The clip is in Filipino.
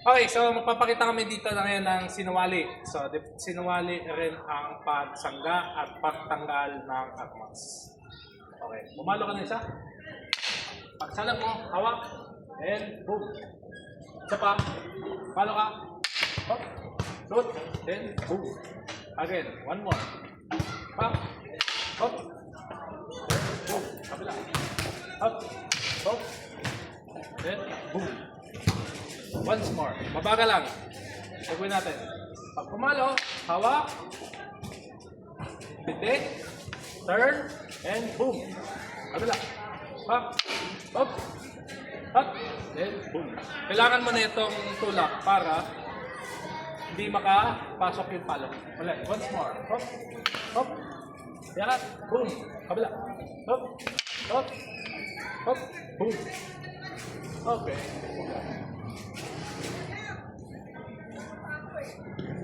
Okay, so magpapakita kami dito na ngayon ng sinuwali. So, sinuwali rin ang pagsangga at pagtanggal ng armas. Okay, bumalo ka na isa. Pagsalag mo, hawak, and boom. Isa pa, palo ka, hop, shoot, then boom. Again, one more. Pop, hop, boom, kabila. Hop, hop, then boom. Once more. Mabagal lang. Gagawin natin. Pag pumalo, hawak, pitik, turn, and boom. Kabila. Hop, hop, hop, then boom. Kailangan mo na itong tulak para hindi makapasok yung palo. Ulit. Once more. Hop, hop, yakat, boom. Kabila. Hop, hop, hop, boom. Okay.